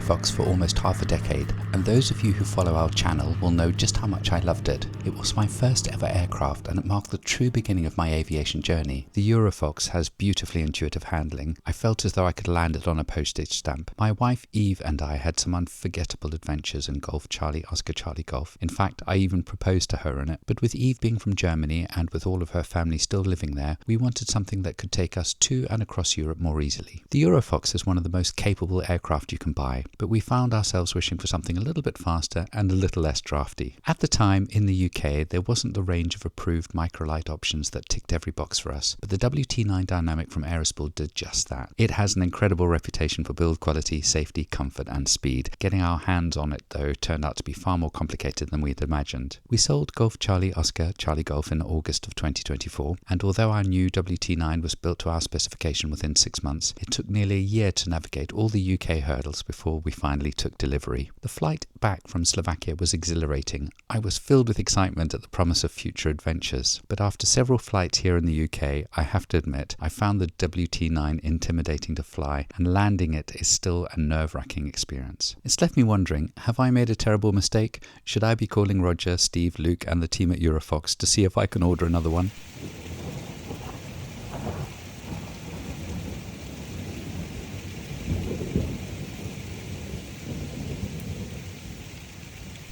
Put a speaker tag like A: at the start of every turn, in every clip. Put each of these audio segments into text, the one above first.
A: EuroFOX for almost half a decade, and those of you who follow our channel will know just how much I loved it. It was my first ever aircraft, and it marked the true beginning of my aviation journey. The EuroFOX has beautifully intuitive handling. I felt as though I could land it on a postage stamp. My wife Eve and I had some unforgettable adventures in Golf Charlie Oscar Charlie Golf. In fact, I even proposed to her in it. But with Eve being from Germany and with all of her family still living there, we wanted something that could take us to and across Europe more easily. The EuroFOX is one of the most capable aircraft you can buy, but we found ourselves wishing for something a little bit faster and a little less drafty. At the time, in the UK, there wasn't the range of approved microlight options that ticked every box for us, but the WT9 Dynamic from Aerospool did just that. It has an incredible reputation for build quality, safety, comfort and speed. Getting our hands on it, though, turned out to be far more complicated than we'd imagined. We sold Golf Charlie Oscar Charlie Golf in August of 2024, and although our new WT9 was built to our specification within 6 months, it took nearly a year to navigate all the UK hurdles before we finally took delivery. The flight back from Slovakia was exhilarating. I was filled with excitement at the promise of future adventures, but after several flights here in the UK, I have to admit, I found the WT9 intimidating to fly, and landing it is still a nerve-wracking experience. It's left me wondering, have I made a terrible mistake? Should I be calling Roger, Steve, Luke and the team at EuroFOX to see if I can order another one?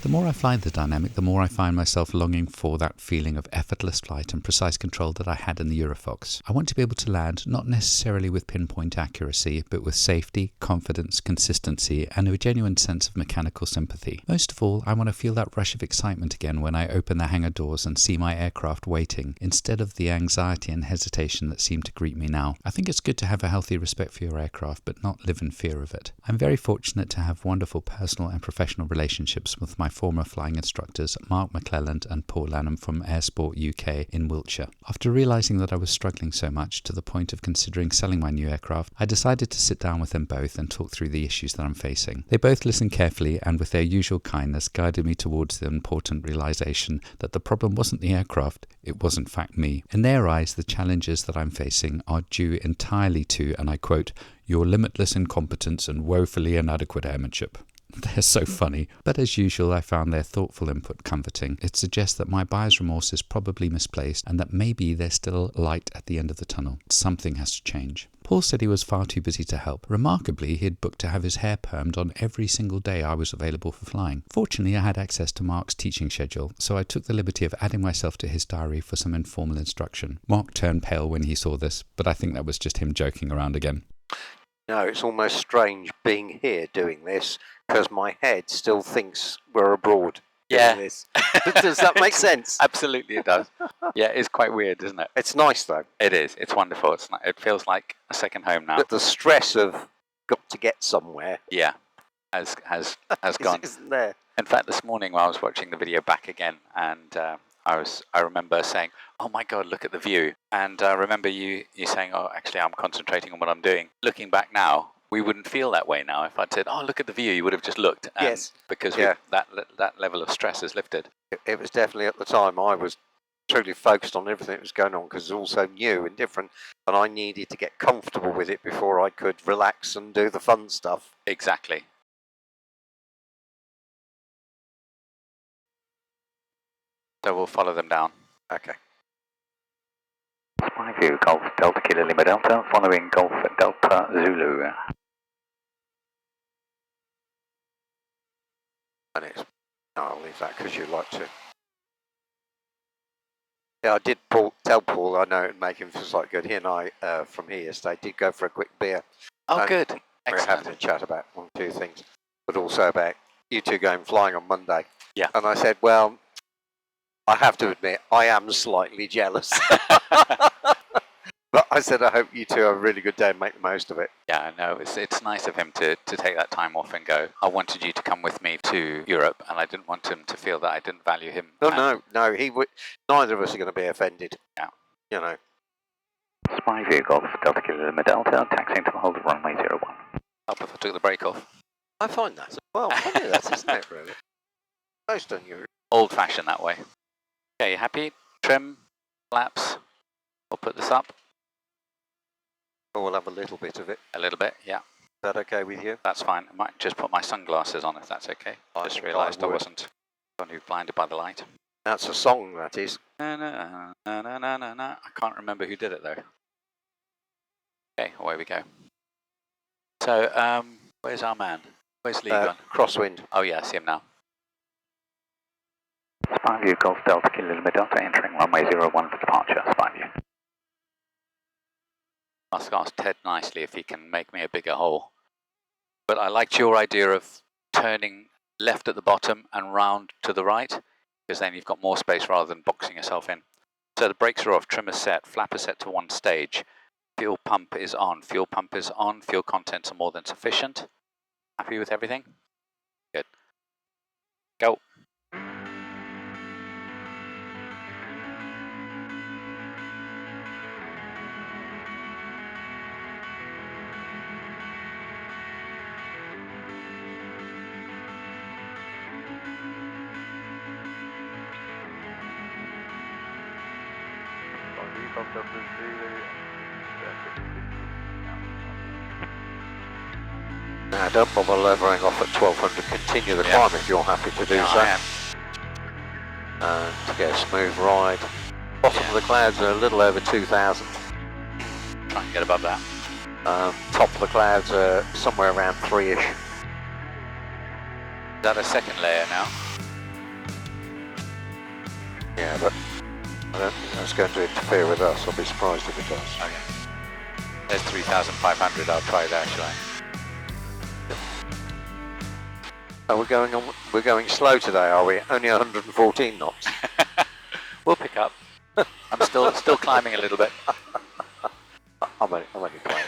A: The more I fly the Dynamic, the more I find myself longing for that feeling of effortless flight and precise control that I had in the EuroFOX. I want to be able to land not necessarily with pinpoint accuracy, but with safety, confidence, consistency, and a genuine sense of mechanical sympathy. Most of all, I want to feel that rush of excitement again when I open the hangar doors and see my aircraft waiting, instead of the anxiety and hesitation that seem to greet me now. I think it's good to have a healthy respect for your aircraft, but not live in fear of it. I'm very fortunate to have wonderful personal and professional relationships with my former flying instructors Mark McClelland and Paul Lanham from Aerospool UK in Wiltshire. After realising that I was struggling so much to the point of considering selling my new aircraft, I decided to sit down with them both and talk through the issues that I'm facing. They both listened carefully and with their usual kindness guided me towards the important realisation that the problem wasn't the aircraft, it was in fact me. In their eyes, the challenges that I'm facing are due entirely to, and I quote, "your limitless incompetence and woefully inadequate airmanship." They're so funny, but as usual I found their thoughtful input comforting. It suggests that my buyer's remorse is probably misplaced and that maybe there's still light at the end of the tunnel. Something has to change. Paul said he was far too busy to help. Remarkably, he had booked to have his hair permed on every single day I was available for flying. Fortunately, I had access to Mark's teaching schedule, so I took the liberty of adding myself to his diary for some informal instruction. Mark turned pale when he saw this, but I think that was just him joking around again.
B: No, it's almost strange being here doing this because my head still thinks we're abroad doing this. Does that make sense?
C: Absolutely it does. Yeah, it's quite weird, isn't it?
B: It's nice though.
C: It is. It's wonderful. It feels like a second home now.
B: But the stress of got to get somewhere.
C: Yeah, has gone.
B: Isn't there?
C: In fact, this morning while I was watching the video back again, and I remember saying, "Oh my God, look at the view!" And I remember you saying, "Oh, actually, I'm concentrating on what I'm doing." Looking back now, we wouldn't feel that way now. If I'd said, "Oh, look at the view," you would have just looked. And
B: yes.
C: Because that level of stress is lifted.
B: It was definitely at the time I was truly focused on everything that was going on because it was all so new and different, and I needed to get comfortable with it before I could relax and do the fun stuff.
C: Exactly. So we'll follow them down.
B: Okay.
D: My view, Golf Delta Kilo Lima Delta, following Golf Delta Zulu.
B: And it's, no, I'll leave that because you like to. Yeah, I did tell Paul, I know it'd make him feel like good. He and I, from here yesterday, did go for a quick beer.
C: Oh, good.
B: We're
C: Excellent.
B: having a chat about one or two things, but also about you two going flying on Monday.
C: Yeah.
B: And I said, well, I have to admit, I am slightly jealous. But I said, I hope you two have a really good day and make the most of it.
C: Yeah, no, it's nice of him to take that time off and go. I wanted you to come with me to Europe, and I didn't want him to feel that I didn't value him.
B: No, he would. Neither of us are going to be offended.
C: Yeah.
B: You know.
D: My view, Golf Delta Kilo Lima Delta, taxiing to hold runway 01.
C: Help if I took the brake off.
B: I find that. Well, funny that, isn't it, really? Most unusual.
C: Old-fashioned that way. Okay, happy? Trim, flaps. We'll put this up.
B: Oh, we'll have a little bit of it.
C: A little bit, yeah.
B: that okay with you?
C: That's fine. I might just put my sunglasses on if that's okay.
B: I
C: Just
B: think
C: realised I
B: would.
C: wasn't only blinded by the light.
B: That's a song, that is.
C: Na, na, na, na, na, na, na. I can't remember who did it though. Okay, away we go. So, where's our man? Where's Lee gone?
B: Crosswind.
C: Oh yeah, I see him now.
D: 5 Golf Delta Kilo Lima Delta entering runway 01 for departure. 5 view.
C: Must ask Ted nicely if he can make me a bigger hole. But I liked your idea of turning left at the bottom and round to the right, because then you've got more space rather than boxing yourself in. So the brakes are off, trimmer set, flapper set to one stage. Fuel pump is on, fuel pump is on, fuel contents are more than sufficient. Happy with everything? Good. Go.
B: Now, don't bother levering off at 1200. Continue the climb if you're happy to do so.
C: I am.
B: And to get a smooth ride. Bottom of the clouds are a little over 2000.
C: Try and get above that.
B: Top of the clouds are somewhere around 3-ish.
C: Is that a second layer now?
B: Yeah, but I don't think that's going to interfere with us. I'll be surprised if it does.
C: Okay. There's 3,500. I'll try that, shall I?
B: Oh, we're going slow today, are we? Only 114 knots.
C: We'll pick up. I'm still climbing a little bit.
B: I'm only playing.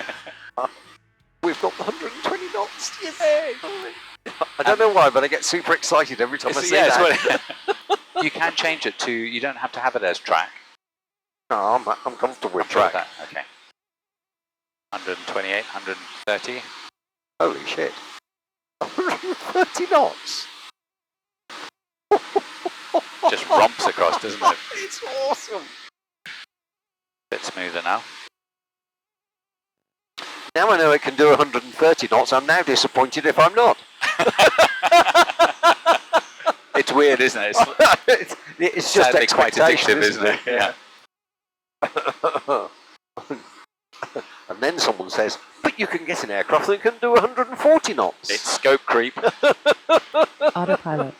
B: We've got 120 knots. Yay! I don't know why, but I get super excited every time I see that.
C: You can change it to. You don't have to have it as track.
B: No, I'm comfortable with track.
C: That. Okay. 128, 130.
B: Holy shit! 130 knots.
C: Just romps across, doesn't it?
B: It's awesome.
C: Bit smoother now.
B: Now I know it can do 130 knots. I'm now disappointed if I'm not.
C: It's weird, isn't it?
B: It's just
C: sadly quite
B: expectation,
C: addictive, isn't it?
B: Yeah. And then someone says, but you can get an aircraft that can do 140 knots.
C: It's scope creep.
E: Autopilot.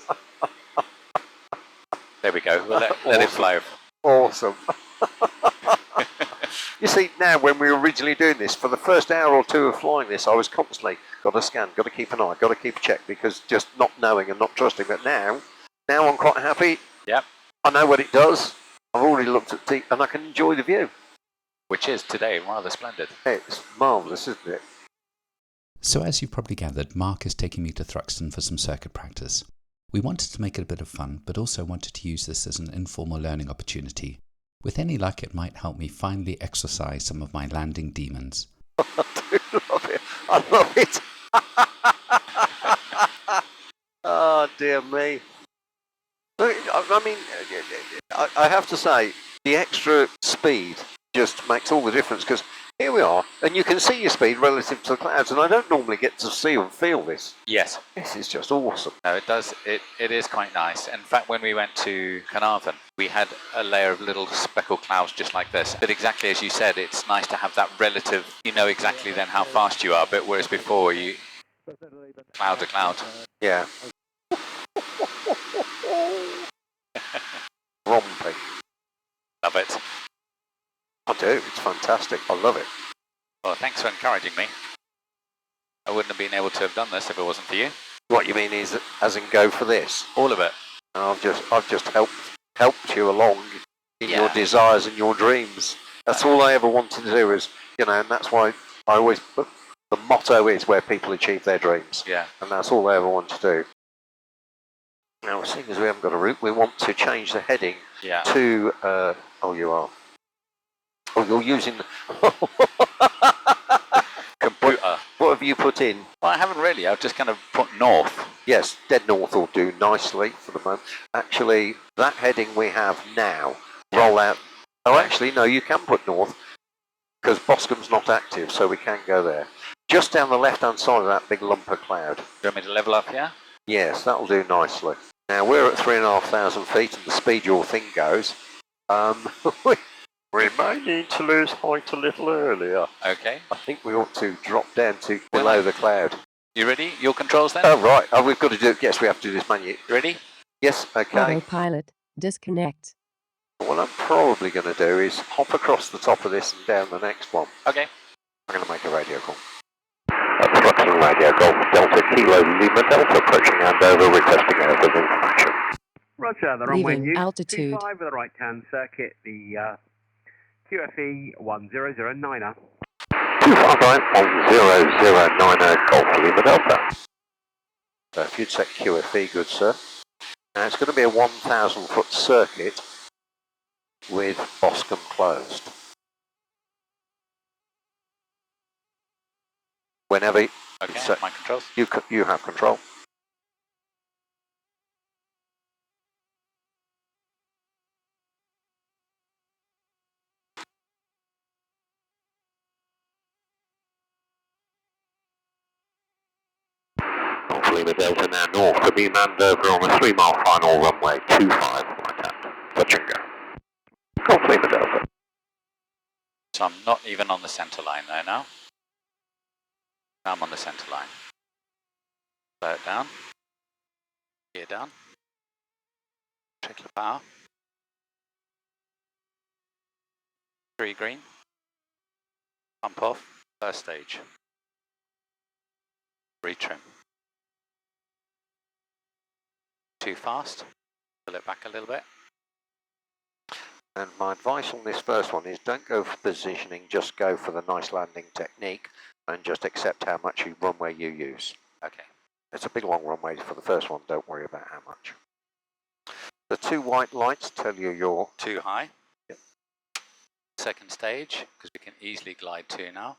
C: There we go. We'll let it flow.
B: Awesome. You see, now when we were originally doing this, for the first hour or two of flying this, I was constantly, got to scan, got to keep an eye, got to keep a check, because just not knowing and not trusting. But now I'm quite happy.
C: Yep.
B: I know what it does. I've already looked at the, and I can enjoy the view.
C: Which is today rather splendid.
B: It's marvellous, isn't it?
A: So as you've probably gathered, Mark is taking me to Thruxton for some circuit practice. We wanted to make it a bit of fun, but also wanted to use this as an informal learning opportunity. With any luck, it might help me finally exercise some of my landing demons.
B: I do love it. I love it. Oh, dear me. I mean, I have to say, the extra speed just makes all the difference, because here we are, and you can see your speed relative to the clouds, and I don't normally get to see and feel this.
C: Yes.
B: This is just awesome.
C: No, it does. It is quite nice. In fact, when we went to Carnarvon, we had a layer of little speckled clouds just like this. But exactly as you said, it's nice to have that relative, you know exactly then how fast you are, but whereas before, you cloud to cloud.
B: Yeah. Romping.
C: Love it.
B: I do. It's fantastic. I love it.
C: Well, thanks for encouraging me. I wouldn't have been able to have done this if it wasn't for you.
B: What you mean is, as in go for this?
C: All of it.
B: I've just helped you along in your desires and your dreams. That's all I ever wanted to do, is, you know, and that's why I always put, the motto is where people achieve their dreams.
C: Yeah.
B: And that's all I ever want to do. Now, seeing as we haven't got a route, we want to change the heading to, oh, you are. Oh, you're using the
C: computer.
B: What have you put in?
C: Well, I haven't really. I've just kind of put north.
B: Yes, dead north will do nicely for the moment. Actually, that heading we have now, roll out. Oh, actually, no, you can put north, because Boscombe's not active, so we can go there. just down the left-hand side of that big lump of cloud.
C: Do you want me to level up here?
B: Yes, that'll do nicely. Now we're at 3,500 feet, and the speed your thing goes. We may need to lose height a little earlier.
C: Okay.
B: I think we ought to drop down to below the cloud.
C: You ready? Your controls then?
B: Oh, right. Oh, we've got to do it. Yes, we have to do this manually.
C: You ready?
B: Yes, okay.
E: Autopilot. Disconnect.
B: What I'm probably going to do is hop across the top of this and down the next one.
C: Okay.
B: I'm going to make a radio call.
D: Thruxton radio, Golf Delta Kilo Lima Delta, approaching Andover, requesting airfield information.
F: Roger, the runway
E: Leaving
F: new.
E: altitude.
F: 25 with the right hand circuit, the QFE 1009er.
D: 259 Golf Lima Delta.
B: So if you'd set QFE, good sir. Now it's going to be a 1,000 foot circuit with Boscombe closed. Whenever
C: Okay,
B: so
C: my controls.
B: you have control.
D: Golf Lima Delta now north to beam Andover on a 3 mile final runway, 25 right hand. Touch and go. Golf Lima Delta.
C: So I'm not even on the centre line there now. Now I'm on the centre line. Slow it down. Gear down. Check the power. 3 green. Pump off. First stage. Retrim. Too fast. Pull it back a little bit.
B: And my advice on this first one is don't go for positioning, just go for the nice landing technique and just accept how much runway you use.
C: Okay.
B: It's a big long runway for the first one, don't worry about how much. The 2 white lights tell you you're
C: Too high.
B: Yep.
C: Second stage, because we can easily glide 2 now.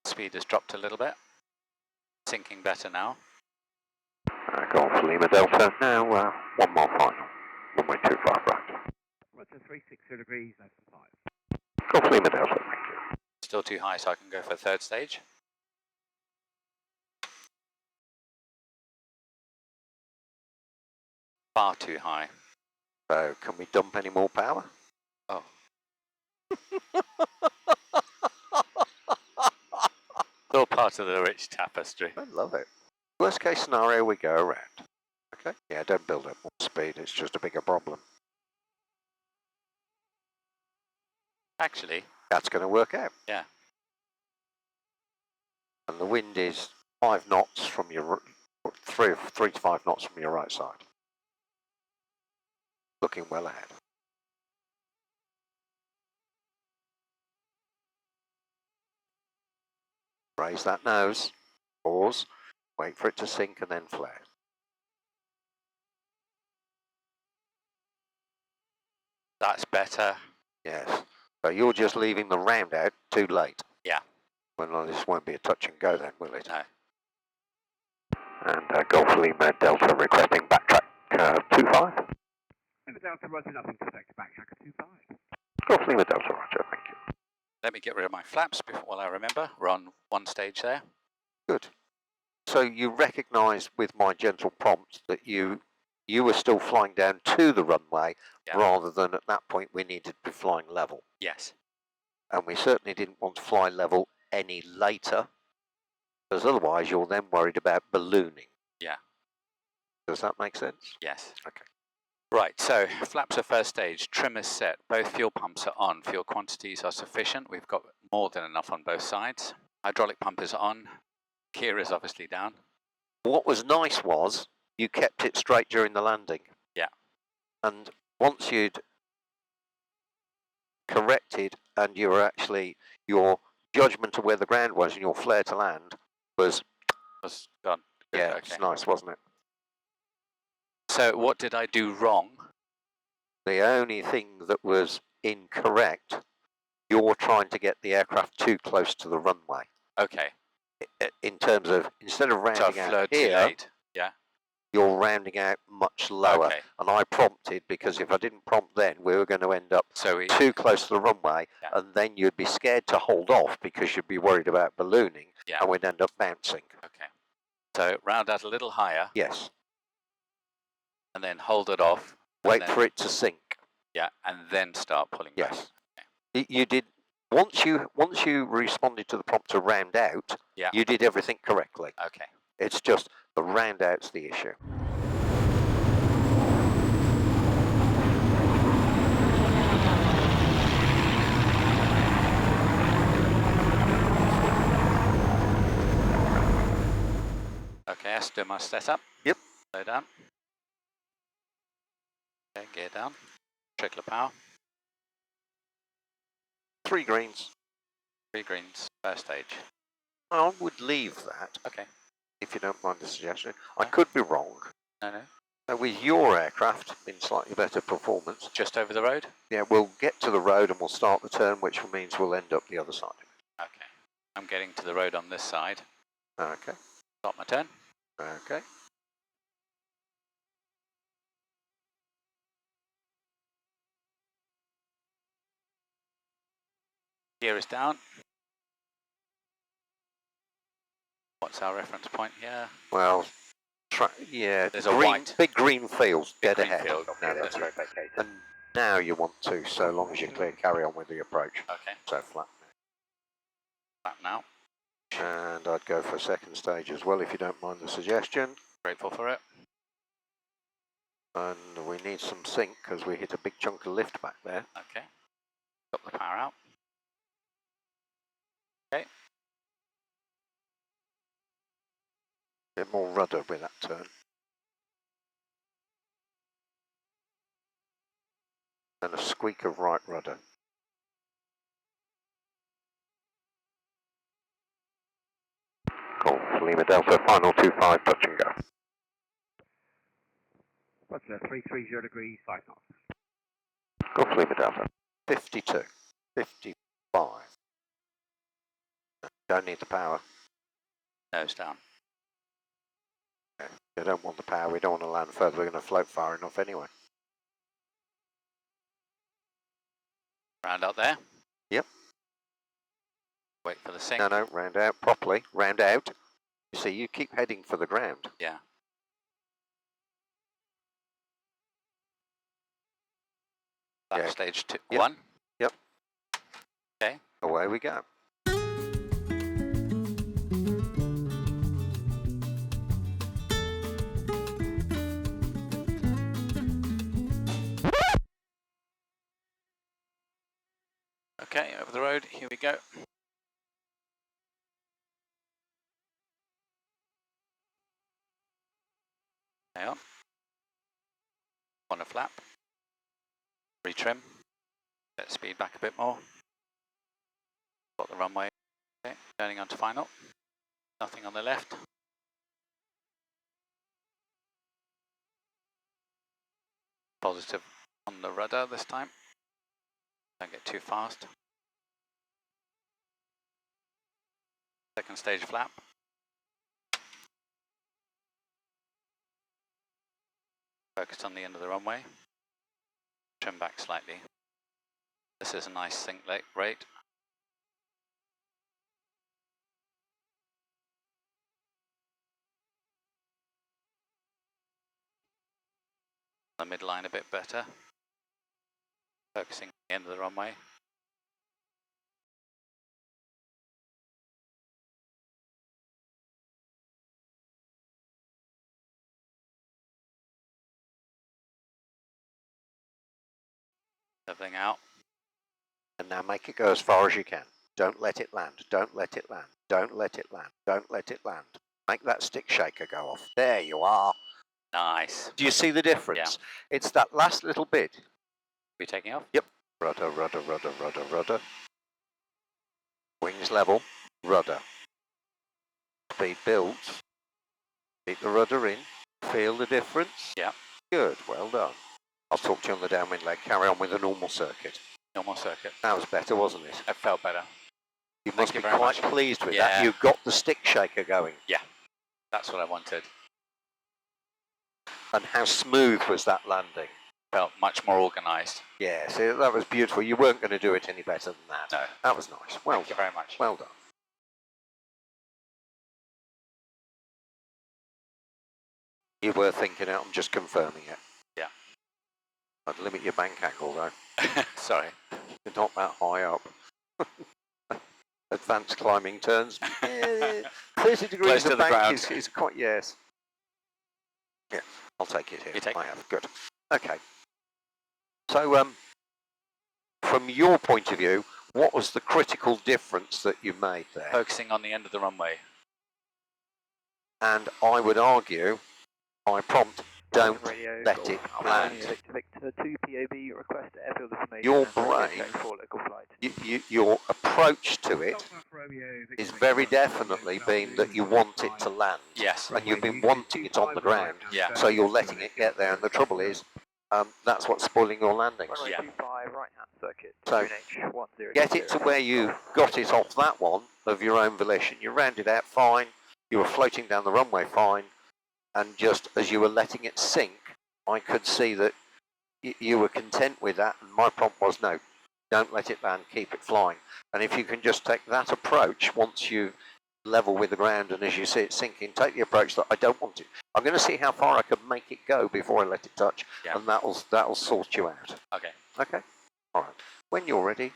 C: Speed has dropped a little bit. Sinking better now.
D: Golf Lima Delta, now 1 mile final. Runway 25 right.
F: Roger, 360 degrees, open 5.
D: Golf Lima Delta, thank you.
C: Still too high, so I can go for third stage. Far too high.
B: So can we dump any more power?
C: Oh. Still part of the rich tapestry.
B: I love it. Worst case scenario, we go around. Okay? Yeah, don't build up more speed, it's just a bigger problem.
C: Actually,
B: That's going to work out.
C: yeah.
B: And the wind is 5 knots from your, 3 to 5 knots from your right side. Looking well ahead. Raise that nose, pause, wait for it to sink and then flare.
C: That's better.
B: Yes. So you're just leaving the round out too late.
C: Yeah.
B: Well, this won't be a touch and go then, will it?
C: No.
D: And Golf Lima Delta requesting backtrack 25.
F: Lima Delta, Roger, nothing to expect, backtrack 25.
D: Golf Lima Delta, Roger, thank you.
C: Let me get rid of my flaps before, while I remember. We're on 1 stage there.
B: Good. So you recognise with my gentle prompt that you were still flying down to the runway rather than at that point we needed to be flying level.
C: Yes.
B: And we certainly didn't want to fly level any later, because otherwise you're then worried about ballooning.
C: Yeah.
B: Does that make sense?
C: Yes.
B: Okay.
C: Right, so flaps are first stage, trim is set, both fuel pumps are on, fuel quantities are sufficient, we've got more than enough on both sides. Hydraulic pump is on, gear is obviously down.
B: What was nice was you kept it straight during the landing.
C: Yeah.
B: And once you'd corrected and you were actually, your judgment of where the ground was and your flare to land was
C: Gone. Good,
B: yeah,
C: okay.
B: it's nice, wasn't it?
C: So what did I do wrong?
B: The only thing that was incorrect, you're trying to get the aircraft too close to the runway.
C: Okay.
B: In terms of, instead of
C: So I
B: rounding out
C: flew too
B: here,
C: late. Yeah.
B: you're rounding out much lower.
C: Okay.
B: And I prompted, because if I didn't prompt then, we were going to end up
C: So we,
B: too close to the runway,
C: Yeah.
B: and then you'd be scared to hold off because you'd be worried about ballooning.
C: Yeah.
B: and we'd end up bouncing.
C: Okay. So round out a little higher.
B: Yes.
C: And then hold it off.
B: Wait for it to sink.
C: Yeah, and then start pulling back.
B: Yes. Okay. You did. Once you responded to the prompt to round out,
C: yeah.
B: you did everything correctly.
C: Okay.
B: It's just the round out's the issue.
C: Okay, let's do my setup.
B: Yep.
C: Slow down. Okay, gear down. Trickle of power.
B: 3 greens.
C: 3 greens, first stage.
B: I would leave that,
C: Okay.
B: if you don't mind the suggestion. I could be wrong.
C: No.
B: With your aircraft in slightly better performance.
C: Just over the road?
B: Yeah, we'll get to the road and we'll start the turn, which means we'll end up the other side.
C: Okay. I'm getting to the road on this side.
B: Okay.
C: Start my turn.
B: Okay.
C: Gear is down. What's our reference point here?
B: Well, yeah,
C: there's a white.
B: Big green field dead
C: green
B: ahead.
C: Field.
B: Now that's right. And now you want to, so long as you're clear, carry on with the approach.
C: Okay.
B: So flat.
C: Flat now.
B: And I'd go for a second stage as well, if you don't mind the suggestion.
C: Grateful for it.
B: And we need some sync because we hit a big chunk of lift back there.
C: Okay. Got the power out. Okay.
B: Bit more rudder with that turn. And a squeak of right rudder. Cool. Lima Delta, final 25, touch and go.
F: What's that? 330 degrees, 5 knots.
B: Go for Lima Delta. 52. 55. Don't need the power.
C: Nose down.
B: You don't want the power, we don't want to land further, we're going to float far enough anyway.
C: Round out there.
B: Yep.
C: Wait for the sink.
B: No, round out properly. Round out. You see, you keep heading for the ground.
C: Yeah. Back
B: Yeah.
C: stage 2,
B: Yep.
C: 1.
B: Yep.
C: Okay.
B: Away we go.
C: Okay, over the road, here we go. Hang on. On a flap. Retrim. Set speed back a bit more. Got the runway. Okay, turning onto final. Nothing on the left. Positive on the rudder this time. Don't get too fast. Second stage flap. Focus on the end of the runway. Trim back slightly. This is a nice sink rate. The midline a bit better. Focusing on the end of the runway. Leveling out.
B: And now make it go as far as you can. Don't let it land. Don't let it land. Don't let it land. Don't let it land. Make that stick shaker go off. There you are.
C: Nice.
B: Do you see the difference? Yeah. It's that last little bit.
C: We taking off?
B: Yep. Rudder, rudder, rudder, rudder, rudder. Wings level. Rudder. Speed builds. Keep the rudder in. Feel the difference?
C: Yeah.
B: Good. Well done. I'll talk to you on the downwind leg. Carry on with the normal circuit.
C: Normal circuit.
B: That was better, wasn't it?
C: It felt better.
B: You must be quite pleased with
C: yeah.
B: that. You got the stick shaker going.
C: Yeah. That's what I wanted.
B: And how smooth was that landing?
C: Felt much more organised.
B: Yeah, see, that was beautiful. You weren't going to do it any better than that.
C: No.
B: That was nice. Well done.
C: Thank you very much.
B: Well done. You were thinking it, I'm just confirming it.
C: Yeah.
B: I'd limit your bank angle though.
C: Sorry.
B: You're not that high up. Advanced climbing turns. 30 degrees
C: Close to
B: of
C: the
B: bank
C: ground.
B: is quite, yes. Yeah, I'll take it here.
C: You take
B: I have, good. Okay. So, from your point of view, what was the critical difference that you made there?
C: Focusing on the end of the runway.
B: And I would argue, my prompt, don't
F: Radio,
B: let it land.
F: Victor 2 POB, request airfield information.
B: Your
F: and radio
B: brain-
F: check for local flight.
B: Your approach to it is very definitely been that you want it to land.
C: Yes.
B: And you've been wanting it on the ground.
C: Yeah.
B: So you're letting it get there, and the trouble is, that's what's spoiling your landings.
C: Yeah.
F: 25 right hand circuit.
B: So,
F: 2NH10.
B: get it to where you got it off that one of your own volition. You rounded out fine, you were floating down the runway fine, and just as you were letting it sink, I could see that you were content with that, and my prompt was no, don't let it land, keep it flying. And if you can just take that approach once you level with the ground and as you see it sinking, take the approach that I don't want it. I'm going to see how far I can make it go before I let it touch, and that'll sort you out.
C: Okay.
B: Okay? All right. When you're ready,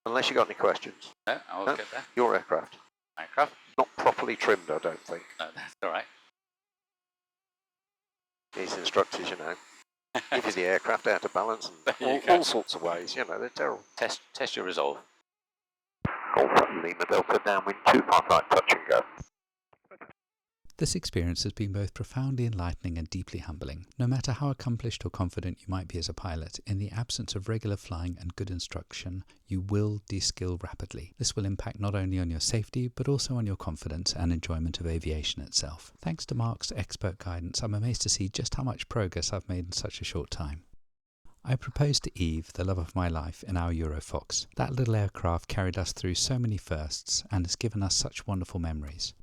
B: unless you got any questions,
C: No, I'll get there.
B: your aircraft.
C: Aircraft?
B: Not properly trimmed, I don't think.
C: No, that's all right.
B: These instructors, give you the aircraft out of balance
C: There you
B: and
C: go.
B: all sorts of ways, they're terrible.
C: Test your resolve.
D: Alpha Lima Delta downwind 25 right, touch and go.
A: This experience has been both profoundly enlightening and deeply humbling. No matter how accomplished or confident you might be as a pilot, in the absence of regular flying and good instruction, you will de-skill rapidly. This will impact not only on your safety, but also on your confidence and enjoyment of aviation itself. Thanks to Mark's expert guidance, I'm amazed to see just how much progress I've made in such a short time. I proposed to Eve, the love of my life, in our EuroFOX. That little aircraft carried us through so many firsts and has given us such wonderful memories.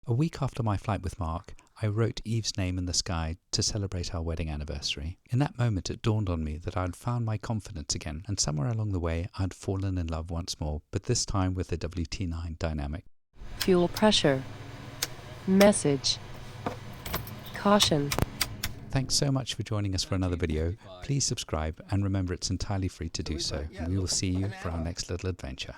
A: A week after my flight with Mark, I wrote Eve's name in the sky to celebrate our wedding anniversary. In that moment it dawned on me that I had found my confidence again, and somewhere along the way I had fallen in love once more, but this time with the WT9 Dynamic.
E: Fuel pressure. Message. Caution.
A: Thanks so much for joining us for another video. Please subscribe, and remember it's entirely free to do so. And we will see you for our next little adventure.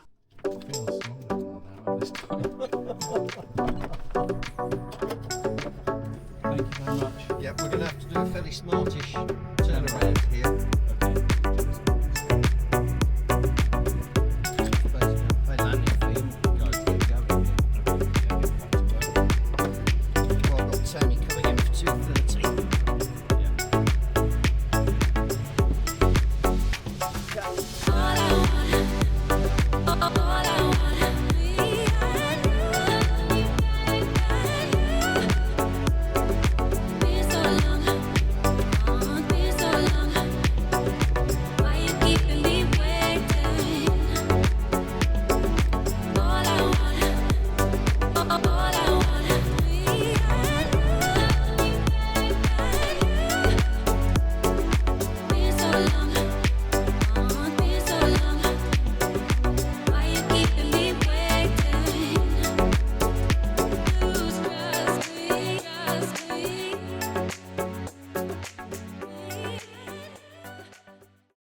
G: Thank you very much. Yeah, we're going to have to do a fairly smartish turnaround here.